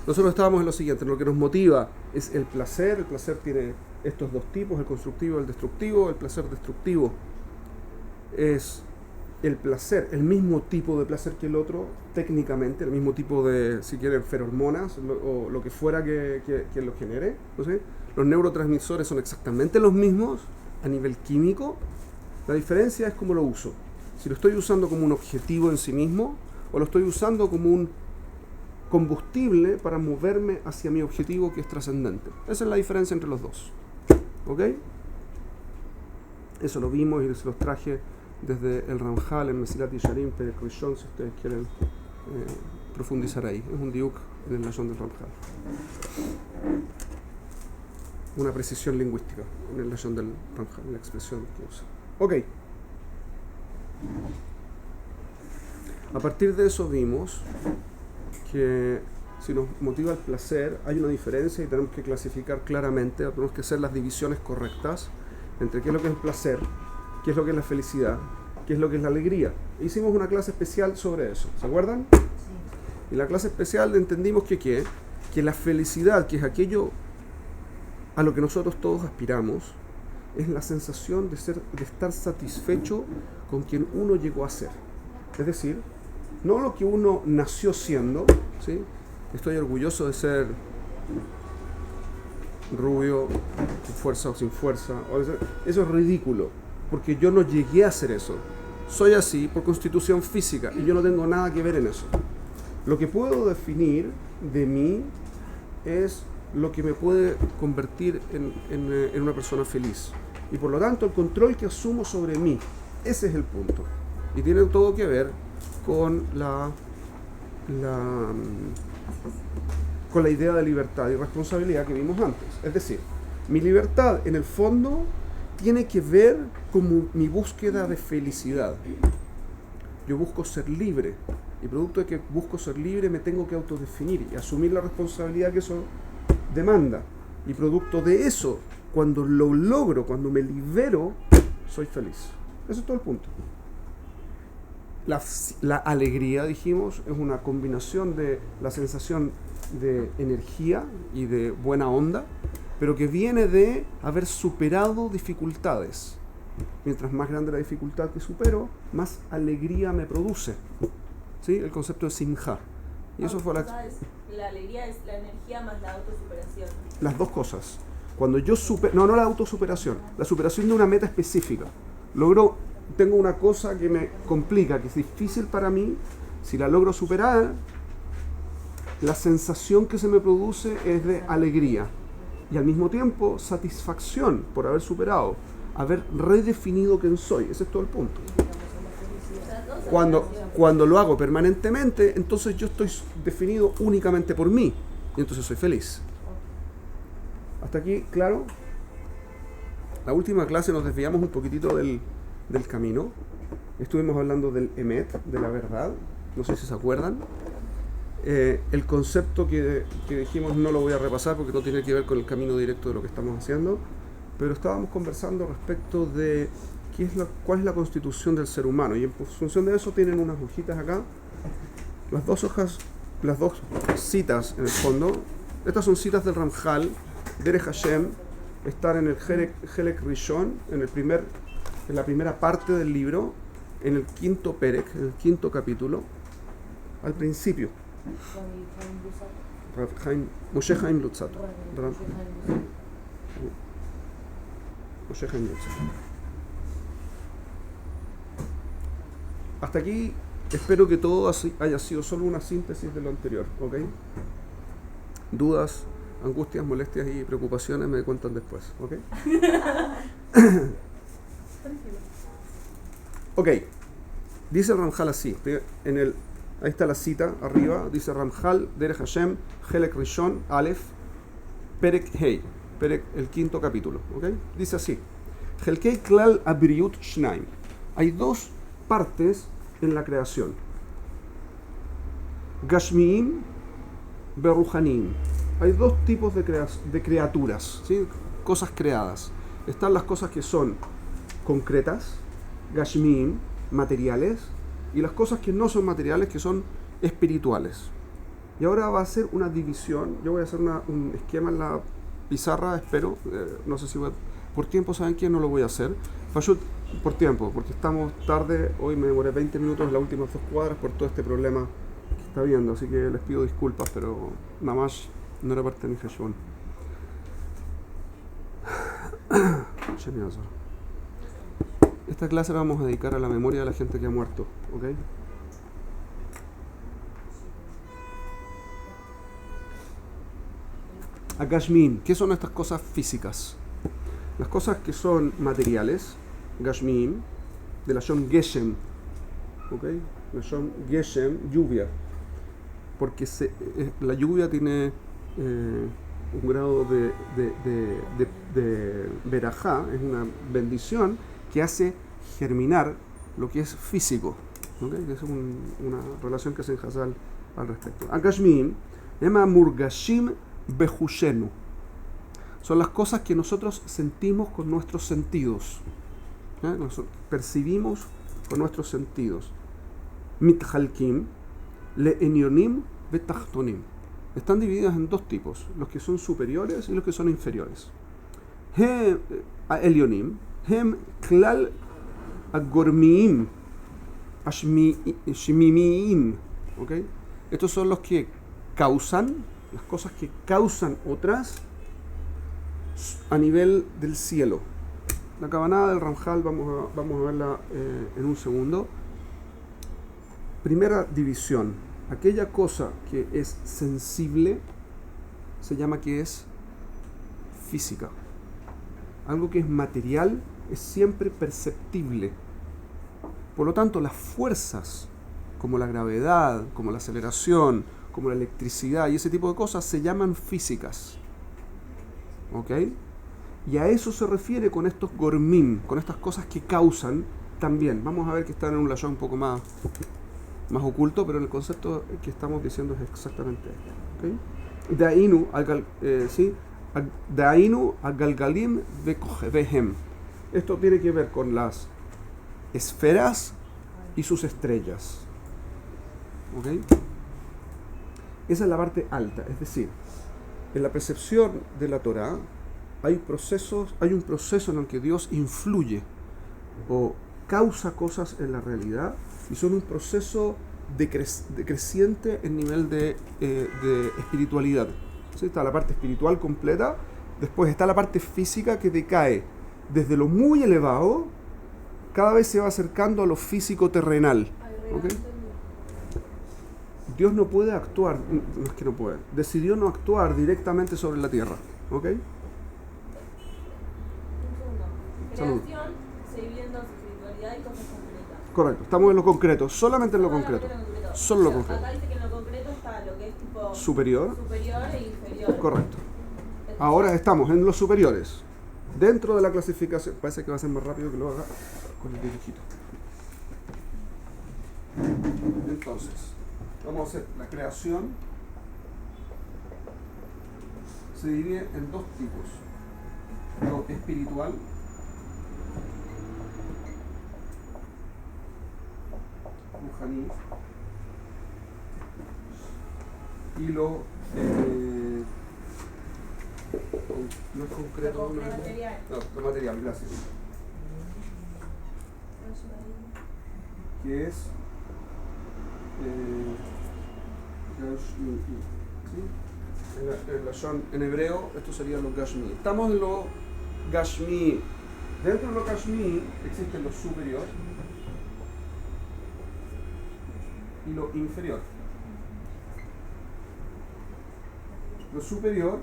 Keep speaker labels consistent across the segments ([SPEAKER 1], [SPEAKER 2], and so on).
[SPEAKER 1] nosotros estábamos en lo siguiente, lo que nos motiva es el placer tiene estos dos tipos, el constructivo y el destructivo. El placer destructivo es el placer, el mismo tipo de placer que el otro, técnicamente, el mismo tipo de, si quieren, ferormonas o lo que fuera que lo genere, ¿no sé? Los neurotransmisores son exactamente los mismos a nivel químico, la diferencia es cómo lo uso. Si lo estoy usando como un objetivo en sí mismo o lo estoy usando como un combustible para moverme hacia mi objetivo que es trascendente. Esa es la diferencia entre los dos. ¿Ok? Eso lo vimos y se los traje desde el Ramjal, el Mesilat Yesharim, Perek Rishon, si ustedes quieren profundizar ahí. Es un diuk en el lashon del Ramjal. Una precisión lingüística en el lashon del Ramjal, la expresión que usa. Ok. A partir de eso vimos que si nos motiva el placer hay una diferencia y tenemos que clasificar claramente, tenemos que hacer las divisiones correctas entre qué es lo que es el placer, qué es lo que es la felicidad, qué es lo que es la alegría. Hicimos una clase especial sobre eso, ¿se acuerdan? Sí. Y en la clase especial entendimos que la felicidad, que es aquello a lo que nosotros todos aspiramos, es la sensación de estar satisfecho con quien uno llegó a ser. Es decir, no lo que uno nació siendo, ¿sí? Estoy orgulloso de ser rubio, con fuerza o sin fuerza. Eso es ridículo, porque yo no llegué a hacer eso. Soy así por constitución física y yo no tengo nada que ver en eso. Lo que puedo definir de mí es lo que me puede convertir en una persona feliz. Y por lo tanto, el control que asumo sobre mí, ese es el punto. Y tiene todo que ver con la idea de libertad y responsabilidad que vimos antes. Es decir, mi libertad en el fondo tiene que ver con mi búsqueda de felicidad. Yo busco ser libre y producto de que busco ser libre me tengo que autodefinir y asumir la responsabilidad que eso demanda. Y producto de eso, cuando lo logro, cuando me libero, soy feliz. Eso es todo el punto. La alegría, dijimos, es una combinación de la sensación de energía y de buena onda, pero que viene de haber superado dificultades. Mientras más grande la dificultad que supero, más alegría me produce. ¿Sí? El concepto de simja. Y eso fue la
[SPEAKER 2] alegría es la energía más la autosuperación.
[SPEAKER 1] Las dos cosas. Cuando yo no la autosuperación, la superación de una meta específica. Tengo una cosa que me complica, que es difícil para mí. Si la logro superar, la sensación que se me produce es de alegría y al mismo tiempo satisfacción por haber superado, haber redefinido quién soy. Ese es todo el punto. Cuando lo hago permanentemente, entonces yo estoy definido únicamente por mí y entonces soy feliz. ¿Hasta aquí claro? La última clase nos desviamos un poquitito del camino. Estuvimos hablando del emet, de la verdad. No sé si se acuerdan. El concepto que dijimos no lo voy a repasar porque no tiene que ver con el camino directo de lo que estamos haciendo, pero estábamos conversando respecto de cuál es la constitución del ser humano, y en función de eso tienen unas hojitas acá, las dos citas en el fondo. Estas son citas del Ramjal, Derech Hashem, están en el Helek Rishon, en la primera parte del libro, en el quinto Perek, en el quinto capítulo, al principio. Moshe Haim Luzzatto. Moshe Haim Luzzatto. Hasta aquí espero que todo haya sido solo una síntesis de lo anterior, ¿ok? Dudas, angustias, molestias y preocupaciones me cuentan después, ¿ok? Ok, dice el Ramjal así, ahí está la cita arriba, dice Ramjal, Derech Hashem, Helek Rishon, Aleph, Perek Hei, Perek, el quinto capítulo, ¿ok? Dice así, Helkei Klal Abriut Shnaim, hay dos partes en la creación, Gashmiim, Beruhanim, hay dos tipos de criaturas, ¿sí? Cosas creadas. Están las cosas que son concretas, Gashmiim, materiales, y las cosas que no son materiales, que son espirituales. Y ahora va a ser una división. Yo voy a hacer un esquema en la pizarra, espero. No sé si por tiempo, ¿saben qué? No lo voy a hacer. Fayut, por tiempo, porque estamos tarde. Hoy me demoré 20 minutos en las últimas 2 cuadras por todo este problema que está viendo. Así que les pido disculpas, pero nada más no era parte de mi gestión. Esta clase la vamos a dedicar a la memoria de la gente que ha muerto, ¿ok? A Gashmin, ¿qué son estas cosas físicas? Las cosas que son materiales, Gashmin, de la Shon Geshem, ¿ok? La Shon Geshem, lluvia, porque la lluvia tiene un grado de verajá, es una bendición que hace germinar lo que es físico, ¿okay? Es una relación que hace en Hazal al respecto. Agashmim, ema murgashim behushenu, son las cosas que nosotros sentimos con nuestros sentidos, nosotros percibimos con nuestros sentidos. Mithalkim le enionim betachtonim, están divididas en dos tipos, los que son superiores y los que son inferiores. Elionim hem klal agormiim ashmimiim, ¿okay? Estos son los que causan, las cosas que causan otras a nivel del cielo. La cabanada del Ramjal vamos a verla en un segundo. Primera división, aquella cosa que es sensible se llama que es física. Algo que es material es siempre perceptible. Por lo tanto, las fuerzas, como la gravedad, como la aceleración, como la electricidad y ese tipo de cosas, se llaman físicas. ¿Ok? Y a eso se refiere con estos gormim, con estas cosas que causan también. Vamos a ver que están en un lashon un poco más oculto, pero el concepto que estamos diciendo es exactamente este. ¿Okay? Da'inu agalgalim vehem. Esto tiene que ver con las esferas y sus estrellas. ¿Okay? Esa es la parte alta, es decir, en la percepción de la Torá hay un proceso en el que Dios influye o causa cosas en la realidad y son un proceso decreciente en nivel de espiritualidad. ¿Sí? Está la parte espiritual completa, después está la parte física que decae desde lo muy elevado, cada vez se va acercando a lo físico terrenal. ¿Okay? Dios no puede actuar, no es que no puede, decidió no actuar directamente sobre la tierra. ¿Ok?
[SPEAKER 2] Creación se divide en dos, espiritualidad y cosas concretas.
[SPEAKER 1] Correcto, estamos en lo concreto, solamente en lo concreto. Solo lo concreto.
[SPEAKER 2] Acá dice que en lo concreto está lo que es tipo
[SPEAKER 1] superior
[SPEAKER 2] e inferior.
[SPEAKER 1] Correcto. Ahora estamos en los superiores. Dentro de la clasificación, parece que va a ser más rápido que lo haga con el dibujito. Entonces, vamos a hacer la creación. Se divide en dos tipos: lo espiritual ruhaní y lo no es concreto,
[SPEAKER 2] lo material.
[SPEAKER 1] No, lo material, gracias. Que es Gashmi, ¿sí? En hebreo esto sería lo Gashmi. Estamos en lo Gashmi. Dentro de lo Gashmi existen lo superior y lo inferior. Lo superior,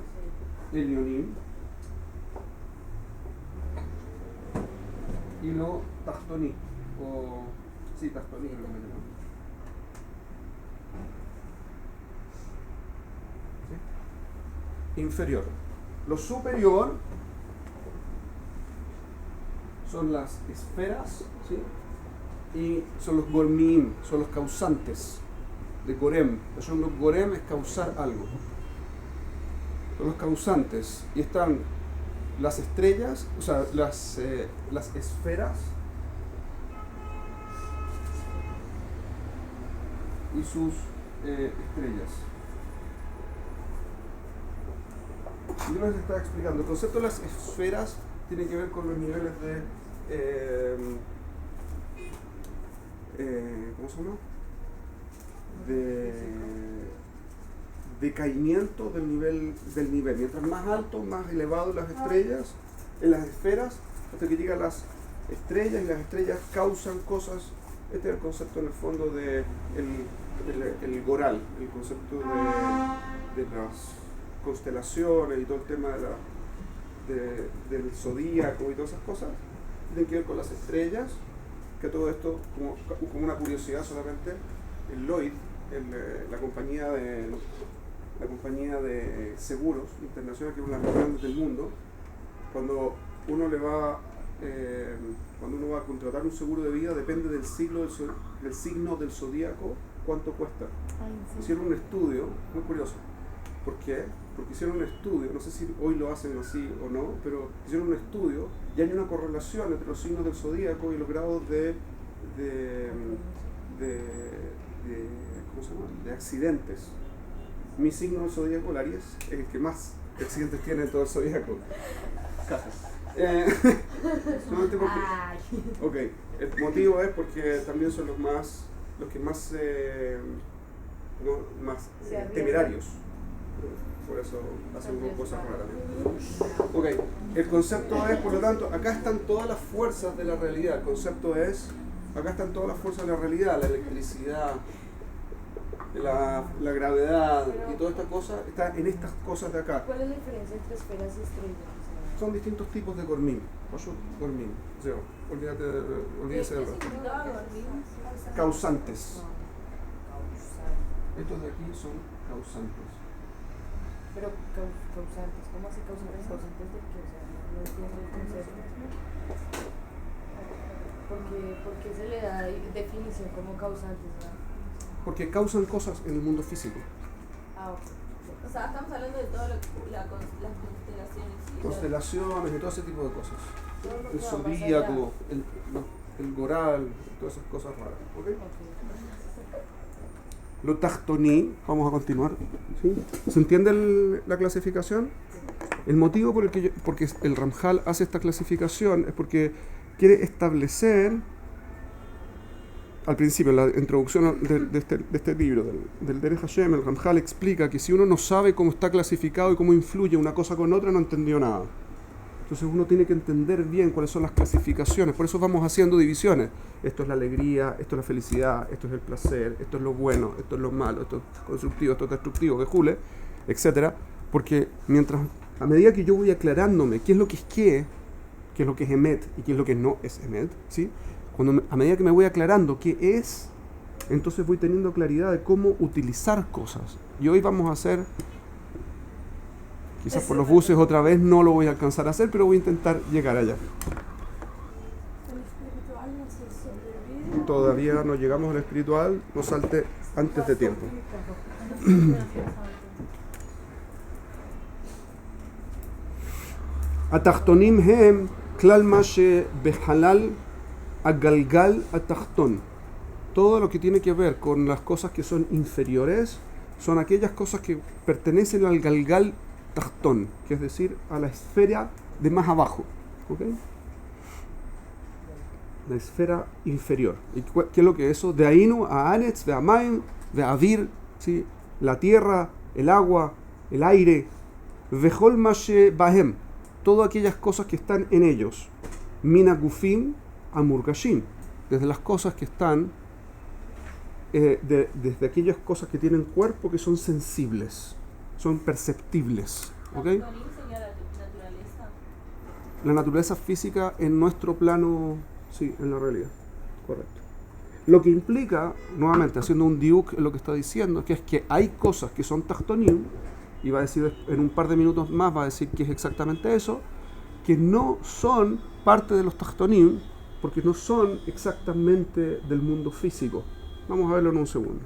[SPEAKER 1] Elionim, y lo Tachtoní, o sí, Tachtoní creo que me llaman. ¿Sí? Inferior. Lo superior son las esferas, ¿sí? Y son los gormim, son los causantes de gorem. Los gorem es causar algo. Son los causantes. Y están las estrellas, o sea, las esferas y sus estrellas. yo les estaba explicando, el concepto de las esferas tiene que ver con los niveles de ¿cómo se llama? De decaimiento del nivel. Mientras más alto, más elevado las estrellas, en las esferas, hasta que llegan las estrellas, y las estrellas causan cosas. Este es el concepto en el fondo de el Goral, el concepto de las constelaciones y todo el tema del zodíaco y todas esas cosas. Tienen que ver con las estrellas, que todo esto, como una curiosidad solamente, el Lloyd, la compañía de seguros internacional, que es una de las más grandes del mundo, cuando uno va a contratar un seguro de vida, depende del signo del zodíaco, cuánto cuesta. Hicieron un estudio, muy curioso. ¿Por qué? Porque hicieron un estudio, no sé si hoy lo hacen así o no, pero hicieron un estudio y hay una correlación entre los signos del zodíaco y los grados de ¿cómo se llama? De accidentes. Mi signo del zodíaco, el Aries, es el que más accidentes tiene en todo el zodíaco. Solamente porque, ok, el motivo es porque también son los que más temerarios. Por eso hacen cosas raras. Ok, el concepto es, por lo tanto, acá están todas las fuerzas de la realidad. El concepto es, acá están todas las fuerzas de la realidad, la electricidad, la gravedad y toda esta cosa está en estas cosas de acá.
[SPEAKER 3] ¿Cuál es la diferencia entre esferas y estrellas?
[SPEAKER 1] Son distintos tipos de gormín. Gormín. Olvídese del resto. Causantes. Estos de aquí son causantes.
[SPEAKER 3] Pero causantes, ¿cómo así causantes? ¿Causantes de qué? O sea, no entiendo el concepto. ¿Por qué se le da definición como causantes? ¿No?
[SPEAKER 1] Porque causan cosas en el mundo físico.
[SPEAKER 3] Ah, ok.
[SPEAKER 2] O sea, estamos hablando de todo las constelaciones.
[SPEAKER 1] Constelaciones y todo ese tipo de cosas.
[SPEAKER 3] Todo lo
[SPEAKER 1] El
[SPEAKER 3] que va más
[SPEAKER 1] zodíaco, el goral, todas esas cosas raras. ¿Okay? Lo tajtoní, vamos a continuar. ¿Sí? ¿Se entiende la clasificación? El motivo por porque el Ramjal hace esta clasificación es porque quiere establecer, al principio, en la introducción de este libro, del Derech Hashem, el Ramjal explica que si uno no sabe cómo está clasificado y cómo influye una cosa con otra, no entendió nada. Entonces uno tiene que entender bien cuáles son las clasificaciones. Por eso vamos haciendo divisiones. Esto es la alegría, esto es la felicidad, esto es el placer, esto es lo bueno, esto es lo malo, esto es constructivo, esto es destructivo, que etc. Porque a medida que yo voy aclarándome qué es lo que es qué es lo que es emet y qué es lo que no es emet, ¿sí? A medida que me voy aclarando qué es, entonces voy teniendo claridad de cómo utilizar cosas. Y hoy vamos a hacer, quizás por los buses otra vez no lo voy a alcanzar a hacer, pero voy a intentar llegar allá. Todavía no llegamos al espiritual, no salte antes de tiempo. התחתונים הם כלל מה שבחלל הגלגל התחתון. Todo lo que tiene que ver con las cosas que son inferiores son aquellas cosas que pertenecen al galgal tachtón, que es decir, a la esfera de más abajo. ¿Okay? La esfera inferior. ¿Y qué es lo que es eso? De Ainu a Anetz, de Amaim, de Avir, ¿sí? La tierra, el agua, el aire. Vejol Mashe Bahem. Todas aquellas cosas que están en ellos. Mina Gufim a Murgashim. Desde las cosas que están, desde aquellas cosas que tienen cuerpo que son sensibles, son perceptibles. ¿Okay? La naturaleza física en nuestro plano, sí, en la realidad. Correcto. Lo que implica, nuevamente, haciendo un diuk en lo que está diciendo, que es que hay cosas que son tachtonim, y va a decir en un par de minutos más, va a decir que es exactamente eso, que no son parte de los tachtonim, porque no son exactamente del mundo físico. Vamos a verlo en un segundo.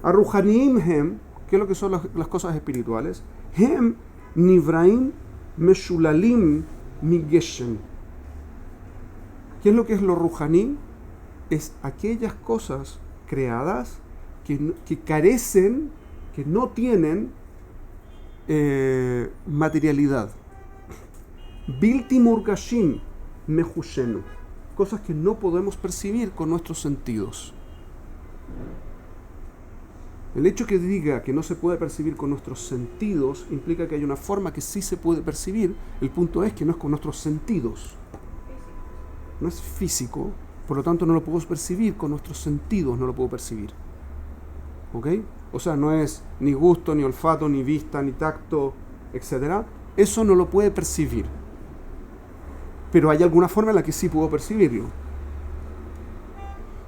[SPEAKER 1] Arruhanim hem, ¿qué es lo que son las cosas espirituales? Hem nivraim meshulalim migeshem. ¿Qué es lo que es lo ruhaní? Es aquellas cosas creadas que carecen, que no tienen materialidad. Bilti murgashim mehushenu. Cosas que no podemos percibir con nuestros sentidos. El hecho que diga que no se puede percibir con nuestros sentidos implica que hay una forma que sí se puede percibir. El punto es que no es con nuestros sentidos. No es físico, por lo tanto no lo puedo percibir con nuestros sentidos, no lo puedo percibir. ¿Ok? O sea, no es ni gusto, ni olfato, ni vista, ni tacto, etc. Eso no lo puede percibir. Pero hay alguna forma en la que sí puedo percibirlo.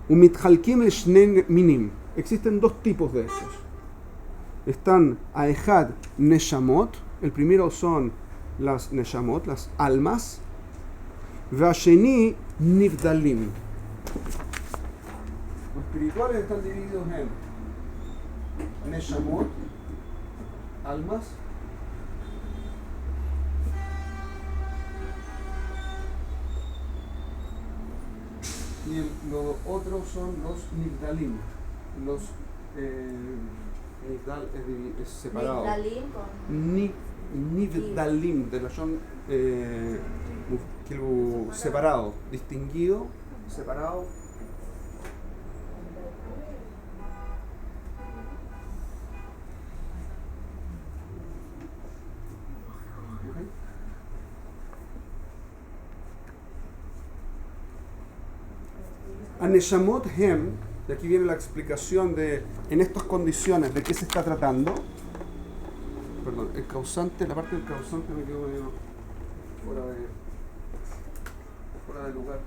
[SPEAKER 1] Umithalkim leshnen minim. Existen dos tipos de estos. Están Aehad Neshamot. El primero son las Neshamot, las almas. Vasheni Nivdalim. Los espirituales están divididos en Neshamot, almas. Y los otros son los Nivdalim. Los Nivdal es separado.
[SPEAKER 3] Nivdalim con
[SPEAKER 1] Nivdalim, de la son separado, distinguido, separado. Aneshamot Hem, de aquí viene la explicación de, en estas condiciones, de qué se está tratando. Perdón, el causante, la parte del causante me quedó medio fuera de lugar.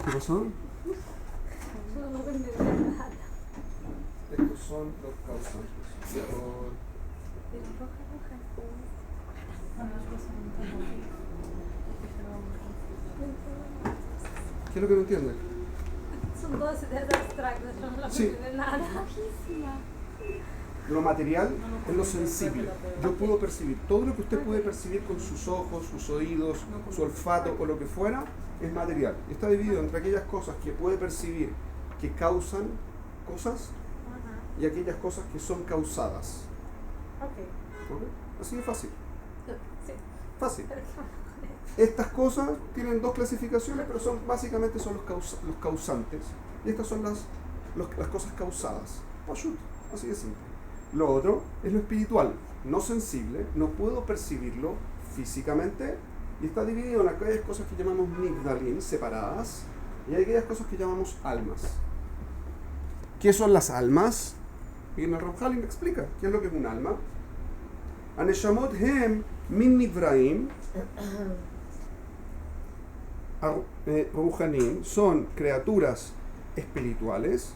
[SPEAKER 1] ¿Qué pasó? Estos son los causantes. ¿Qué es lo que no entiende?
[SPEAKER 2] Son dos ideas abstractas, yo no lo
[SPEAKER 1] Sí.
[SPEAKER 2] entiendo nada.
[SPEAKER 1] Lo material es lo sensible. Yo puedo percibir todo lo que usted puede percibir con sus ojos, sus oídos, su olfato o lo que fuera, es material. Y está dividido entre aquellas cosas que puede percibir que causan cosas y aquellas cosas que son causadas. ¿Ok? Así de fácil.
[SPEAKER 2] Sí.
[SPEAKER 1] Fácil. Estas cosas tienen dos clasificaciones, pero básicamente son los causantes. Y estas son las cosas causadas. Pashut, así de simple. Lo otro es lo espiritual, no sensible, no puedo percibirlo físicamente, y está dividido en aquellas cosas que llamamos nivdalim, separadas, y hay aquellas cosas que llamamos almas. ¿Qué son las almas? Y en el Ramjalim explica qué es lo que es un alma. Aneshamot hem min nivraim ruhanim, son criaturas espirituales.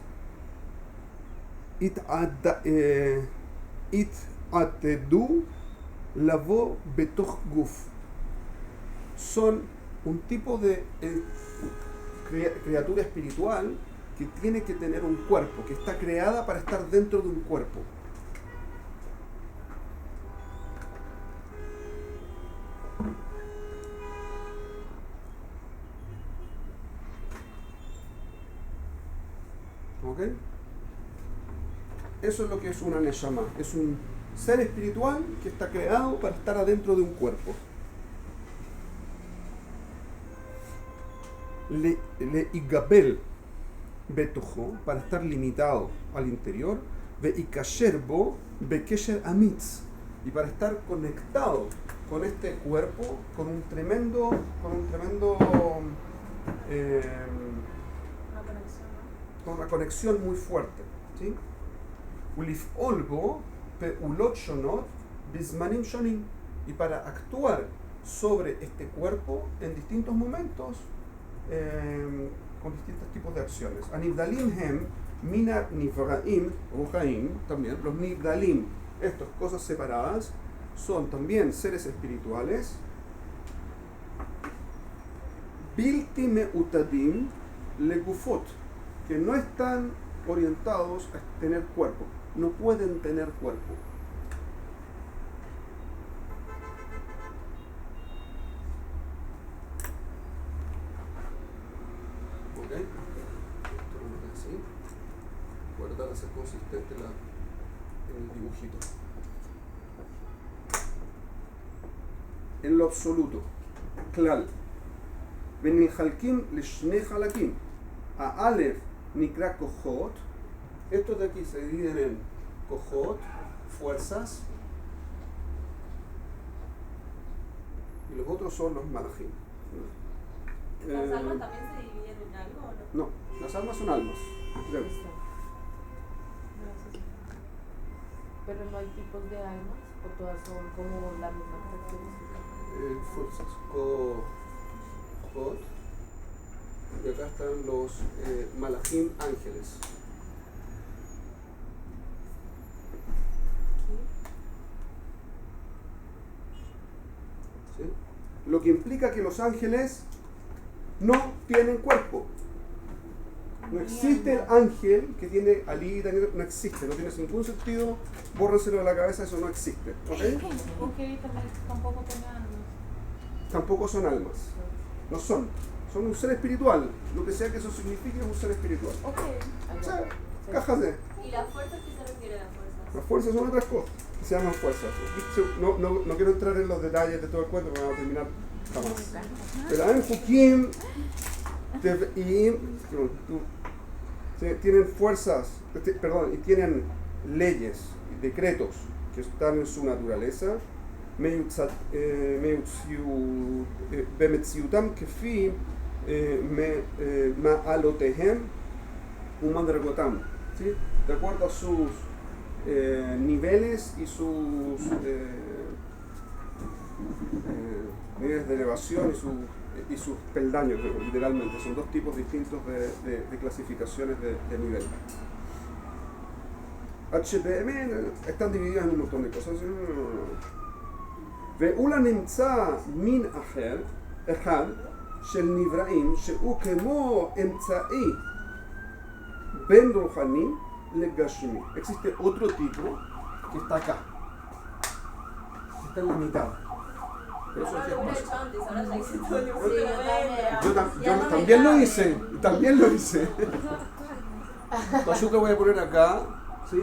[SPEAKER 1] It atedu lavo betoch guf. Son un tipo de criatura espiritual que tiene que tener un cuerpo, que está creada para estar dentro de un cuerpo. ¿Ok? Eso es lo que es una neshama. Es un ser espiritual que está creado para estar adentro de un cuerpo. Le igabel betojo, para estar limitado al interior. Ve ikasherbo bekesher amitz, y para estar conectado con este cuerpo con un tremendo con una conexión muy fuerte, ¿sí? Ulifolbo peulot shonot bismanim shonim, y para actuar sobre este cuerpo en distintos momentos con distintos tipos de acciones. Anivdalim hem mina nivraim ruhaim, también los nivdalim, estas cosas separadas, son también seres espirituales. Bilti meutadim legufot, que no están orientados a tener cuerpo, no pueden tener cuerpo. ¿Ok? Así. Guardar para ser consistente el dibujito. En lo absoluto, klal. Benilhalkim lishne halakim. A Aleph nikra kohot. Estos de aquí se dividen en kohot, fuerzas, y los otros son los malachim.
[SPEAKER 2] ¿Las almas también se dividen en algo o no?
[SPEAKER 1] No, las almas son almas. Creo.
[SPEAKER 3] Pero no hay tipos de almas, o todas son como la misma característica.
[SPEAKER 1] Fuerzas. Kohot. Y acá están los malachim ángeles. ¿Sí? Lo que implica que los ángeles no tienen cuerpo. No existe el ángel que tiene alita, no existe, no tiene ningún sentido, bórrenselo de la cabeza, eso no existe. ¿Okay?
[SPEAKER 4] Porque tampoco tiene almas.
[SPEAKER 1] Tampoco son almas, no son un ser espiritual, lo que sea que eso signifique es un ser espiritual.
[SPEAKER 2] Ok.
[SPEAKER 1] O sea, cajas de...
[SPEAKER 2] ¿Y la fuerza qué se refiere a la fuerza?
[SPEAKER 1] Las fuerzas son otras cosas, que se llaman fuerzas. No quiero entrar en los detalles de todo el cuento, porque vamos a terminar jamás. Pero en Hukim tienen fuerzas, perdón, y tienen leyes y decretos que están en su naturaleza. Bemetziutam kefi ma'alotehem umadregotam, ¿sí? De acuerdo a sus niveles y sus niveles de elevación y sus peldaños, literalmente. Son dos tipos distintos de clasificaciones de nivel. HPM están divididas en un montón de cosas. ואולה נמצא מין אחר, אחד, של נבראים, שהוא כמו אמצעי בין רוחני לגשמי. Existe otro tipo que está acá, que está en la mitad. Pero eso
[SPEAKER 2] Lo hubiera hecho antes, ahora ya hice todo el dibujo.
[SPEAKER 1] yo también lo hice. Entonces yo te voy a poner acá, ¿sí?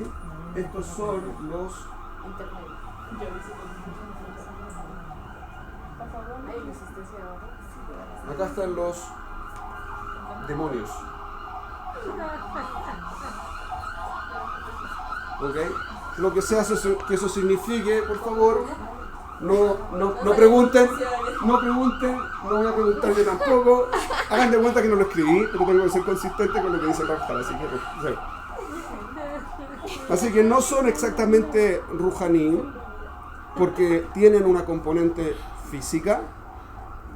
[SPEAKER 1] Estos son los... Acá están los demonios. ¿Ok? Lo que se hace es que eso signifique, por favor, no pregunten, no voy a preguntar yo tampoco. Hagan de cuenta que no lo escribí, pero tengo que ser consistente con lo que dice Rafael, así que no son exactamente Ruhaní, porque tienen una componente física,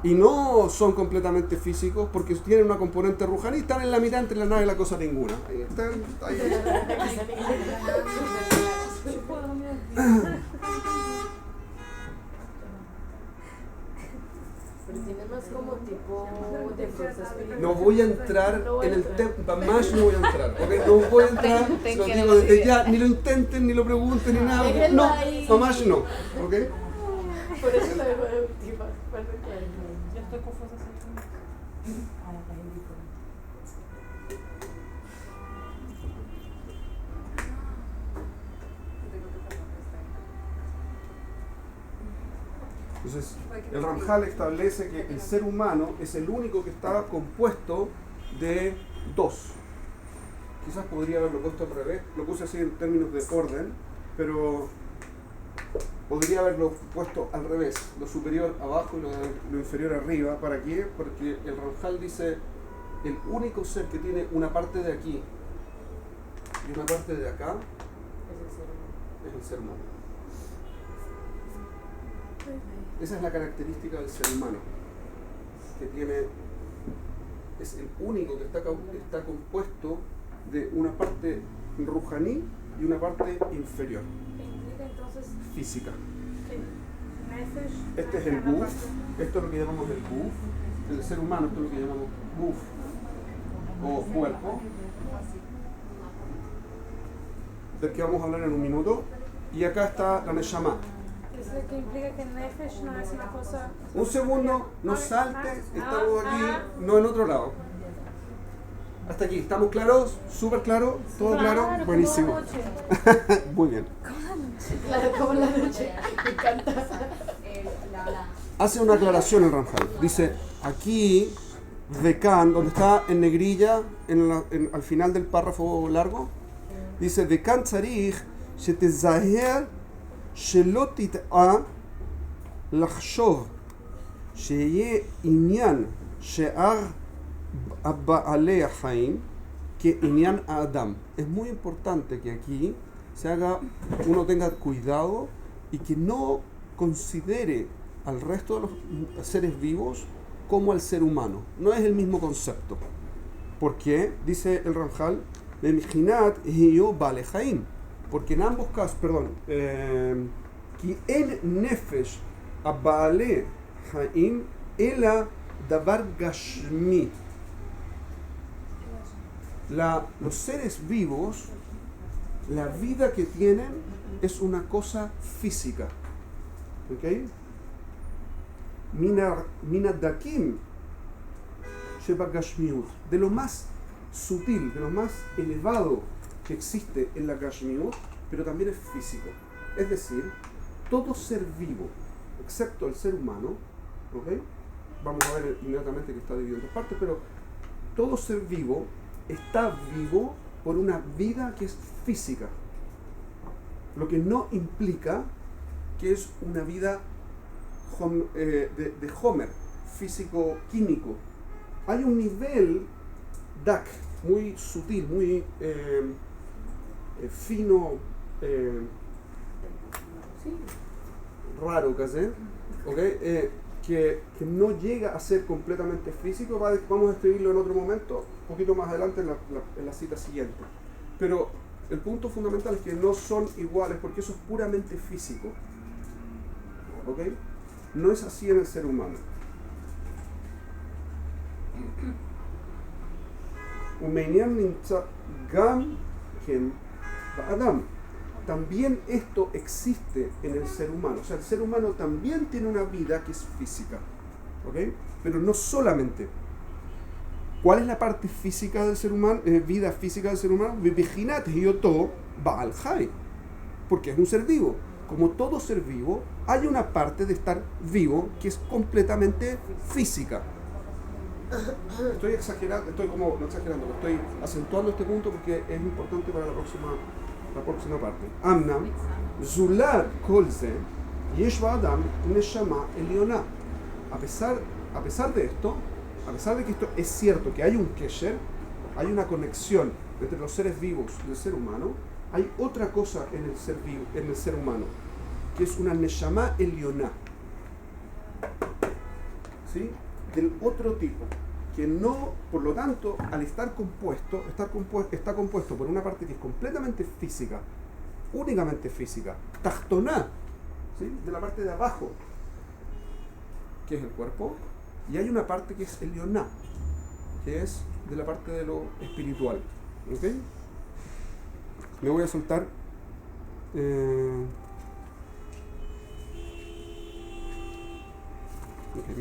[SPEAKER 1] y no son completamente físicos porque tienen una componente Ruhaní, están en la mitad entre la nada y la cosa ninguna. Ahí están, ahí.
[SPEAKER 3] Pero tiene más como tipo de fuerza espiritual.
[SPEAKER 1] No voy a entrar en el tema, más no voy a entrar, ¿ok? No voy a entrar, lo digo desde ya, ni lo intenten, ni lo pregunten, ni nada. No, más no, ¿ok?
[SPEAKER 3] Por eso lo dejo de última.
[SPEAKER 4] Yo estoy confusa así.
[SPEAKER 1] Entonces, el Ramjal establece que el ser humano es el único que está compuesto de dos. Quizás podría haberlo puesto al revés, lo puse así en términos de orden, pero podría haberlo puesto al revés, lo superior abajo y lo inferior arriba. ¿Para qué? Porque el Ramjal dice, el único ser que tiene una parte de aquí y una parte de acá es el ser humano. Esa es la característica del ser humano, que es el único que está compuesto de una parte ruhaní y una parte inferior, física. Este es el guf, esto es lo que llamamos el guf, el ser humano, esto es lo que llamamos guf o cuerpo, del que vamos a hablar en un minuto, y acá está la neshama.
[SPEAKER 4] Eso que implica que Nefesh no es una cosa...
[SPEAKER 1] Un segundo, no salte, estamos aquí, no en otro lado. Hasta aquí, ¿estamos claros? ¿Súper claro? ¿Todo claro? Buenísimo. Muy bien.
[SPEAKER 3] Claro, como la noche. Me encanta.
[SPEAKER 1] Hace una aclaración el Ramjal. Dice, aquí, Vekan, donde está en negrilla, al final del párrafo largo, dice, Vekan tzarich shetezaher shelo tit'a לחשוב שיהיה עניין שאר בעלי החיים כעניין האדם. Es muy importante que aquí uno tenga cuidado y que no considere al resto de los seres vivos como al ser humano. No es el mismo concepto. ¿Por qué? Dice el Ramjal, במחינת היו בעלי חיים. Porque en ambos casos, כי אין נפש הבעלי חיים אלא דבר גשמי. Los seres vivos, la vida que tienen es una cosa física. ¿Ok? Minadakim sheba gashmiut, de lo más sutil, de lo más elevado que existe en la gashmiut, pero también es físico. Es decir, todo ser vivo, excepto el ser humano, ¿ok? Vamos a ver inmediatamente que está dividido en dos partes, pero todo ser vivo está vivo por una vida que es física, lo que no implica que es una vida de Homer, físico-químico. Hay un nivel DAC muy sutil, muy fino, raro casi, ¿okay? Que no llega a ser completamente físico. Vamos a describirlo en otro momento, un poquito más adelante en la cita siguiente. Pero el punto fundamental es que no son iguales porque eso es puramente físico. ¿Ok? No es así en el ser humano. También esto existe en el ser humano. O sea, el ser humano también tiene una vida que es física. ¿Ok? Pero no solamente. ¿Cuál es la parte física del ser humano? Vida física del ser humano. Porque es un ser vivo. Como todo ser vivo, hay una parte de estar vivo que es completamente física. Estoy exagerando, no exagerando, estoy acentuando este punto porque es importante para la próxima parte. Amnam, Zulat Kolze, Yeshva Adam, Neshama Eliona. A pesar de esto, a pesar de que esto es cierto, que hay un kesher, hay una conexión entre los seres vivos y el ser humano, hay otra cosa en el ser humano, que es una Neshama Eliona, ¿sí? Del otro tipo, que no, por lo tanto, al está compuesto por una parte que es completamente física, únicamente física, Tachtoná, ¿sí? De la parte de abajo, que es el cuerpo, y hay una parte que es el Elioná, que es de la parte de lo espiritual. ¿Ok? Me voy a soltar me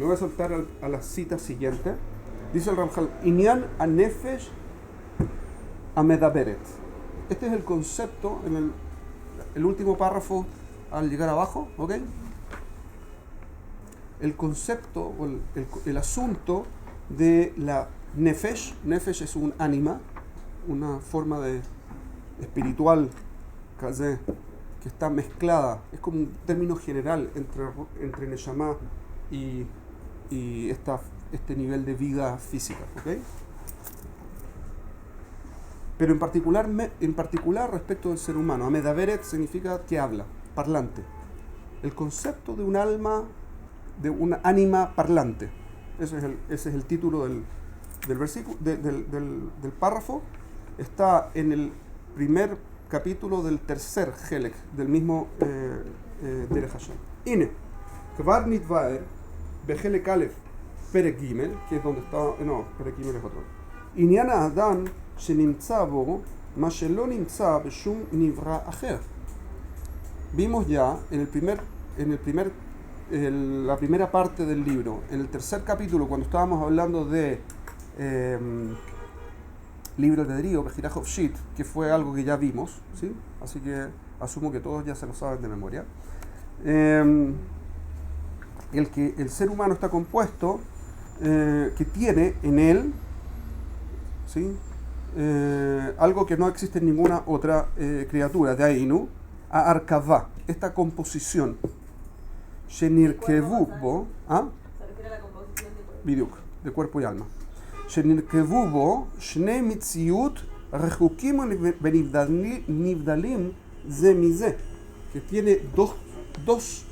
[SPEAKER 1] voy a soltar a la cita siguiente. Dice el Ramjal, Inyan Anefesh Amedaberet. Este es el concepto en el último párrafo al llegar abajo, ¿ok? El concepto o el asunto de la Nefesh. Nefesh es un ánima, una forma de espiritual que está mezclada, es como un término general entre Neshama y este nivel de vida física, ¿ok? Pero en particular respecto del ser humano, Amedaberet significa que habla, parlante. El concepto de un alma, de una ánima parlante. Ese es el título del versículo, del párrafo. Está en el primer capítulo del tercer Helek, del mismo Derech Hashem. Ine, Kvar Nitvaer, Behelek Aleph, Perek Gimel, que es donde está, no, Perek Gimel es otro. Inyana Adam, Shenimtza bo, ma shelo nimtza beshum nivra acher. Vimos ya la primera parte del libro, en el tercer capítulo, cuando estábamos hablando de libre albedrío, Bechira Hofshit, que fue algo que ya vimos, ¿sí? Así que asumo que todos ya se lo saben de memoria. El ser humano está compuesto, que tiene en él, ¿sí? Algo que no existe en ninguna otra criatura, de Ainu, a Arkavá, esta composición. Shenirkevu bo, ¿ah?
[SPEAKER 2] Se refiere a la composición de cuerpo.
[SPEAKER 1] Bidyuk, de cuerpo y alma. Shenirkevu bo, Shnei mitziut, rechukim nivdalim ze mize, que tiene dos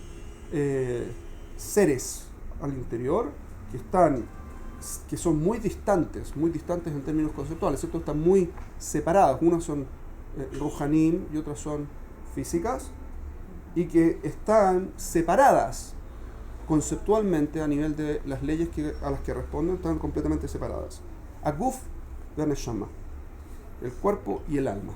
[SPEAKER 1] seres al interior que son muy distantes en términos conceptuales, ¿cierto? Están muy separadas. Unas son ruhanim y otras son físicas, y que están separadas conceptualmente a nivel de las leyes a las que responden, están completamente separadas. Aguf ve'neshama, el cuerpo y el alma.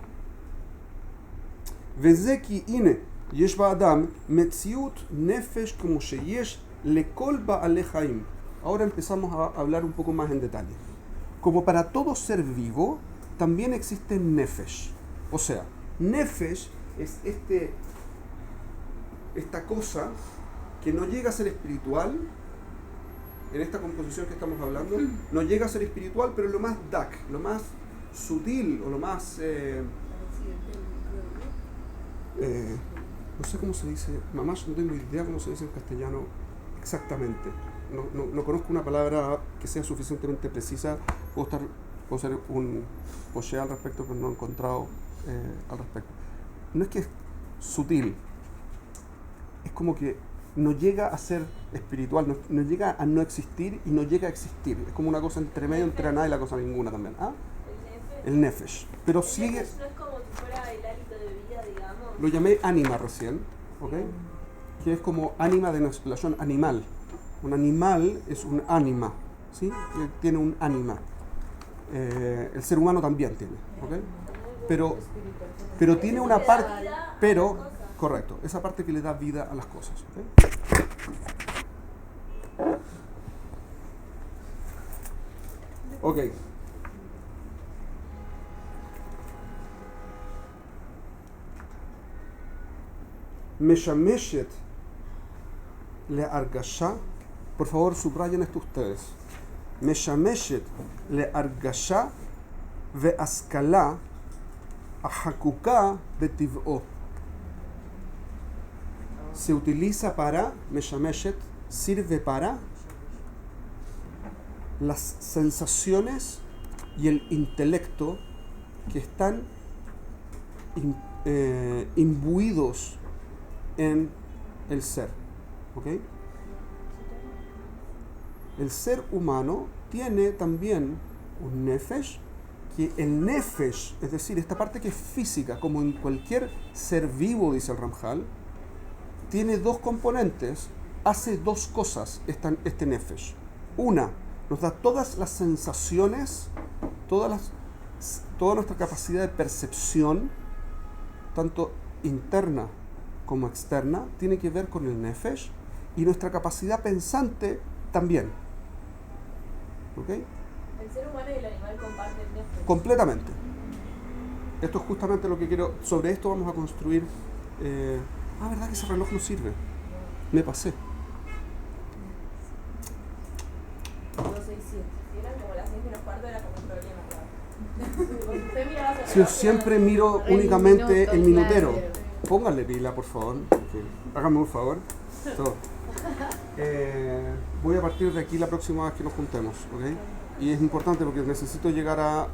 [SPEAKER 1] Vezeki ine yesh ba'adam metziut nefesh como sheyesh lekol ba'alei chaim. Ahora empezamos a hablar un poco más en detalle. Como para todo ser vivo, también existe nefesh. O sea, nefesh es esta cosa que no llega a ser espiritual, en esta composición que estamos hablando, no llega a ser espiritual, pero lo más dak, lo más sutil, o lo más... no sé cómo se dice, mamá, yo no tengo idea cómo se dice en castellano exactamente. No conozco una palabra que sea suficientemente precisa. Puedo ser un poché al respecto, pero no he encontrado al respecto. No es que es sutil, es como que no llega a ser espiritual, no llega a no existir y no llega a existir. Es como una cosa entre medio, entre nada y la cosa ninguna también. ¿Ah? El nefesh. Pero
[SPEAKER 2] El
[SPEAKER 1] sigue...
[SPEAKER 2] nefesh no es como si fuera el hálito de vida, digamos.
[SPEAKER 1] Lo llamé ánima recién, ¿ok? Que es como ánima de nuestra relación animal. Un animal es un ánima, ¿sí? Que tiene un ánima. El ser humano también tiene, ¿ok? Pero tiene una parte, correcto, esa parte que le da vida a las cosas, ¿ok? Ok. Meshameshet le argasha. Por favor, subrayen esto ustedes. Meshameshet le argasha ve askala ahakuka betiv'o. Se utiliza para, meshameshet, sirve para las sensaciones y el intelecto que están imbuidos en el ser. ¿Ok? El ser humano tiene también un nefesh, que el nefesh, es decir, esta parte que es física, como en cualquier ser vivo, dice el Ramjal, tiene dos componentes, hace dos cosas este nefesh. Una, nos da todas las sensaciones, toda nuestra capacidad de percepción, tanto interna como externa, tiene que ver con el nefesh, y nuestra capacidad pensante también. ¿Ok?
[SPEAKER 2] El ser humano y el animal comparten nefesh.
[SPEAKER 1] Completamente. Esto es justamente lo que quiero. Sobre esto vamos a construir. ¿Verdad que ese reloj no sirve? Me pasé.
[SPEAKER 2] 267. Si eran como las 6 menos cuarto, era como un problema, claro. Usted miraba sobre
[SPEAKER 1] Si yo siempre miro únicamente el minutero. Pónganle pila, por favor. Háganme un favor. Todo. Voy a partir de aquí la próxima vez que nos juntemos, ¿ok? Y es importante porque necesito llegar a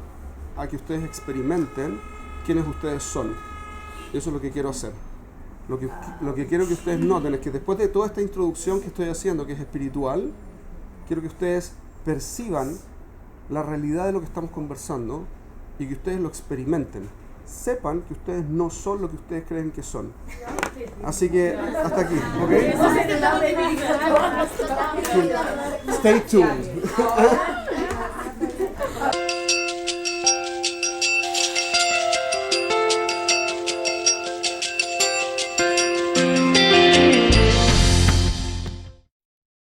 [SPEAKER 1] que ustedes experimenten quiénes ustedes son. Eso es lo que quiero hacer. Lo que quiero que ustedes noten es que después de toda esta introducción que estoy haciendo, que es espiritual, quiero que ustedes perciban la realidad de lo que estamos conversando y que ustedes lo experimenten. Sepan que ustedes no son lo que ustedes creen que son. Así que hasta aquí, ¿ok? Stay tuned.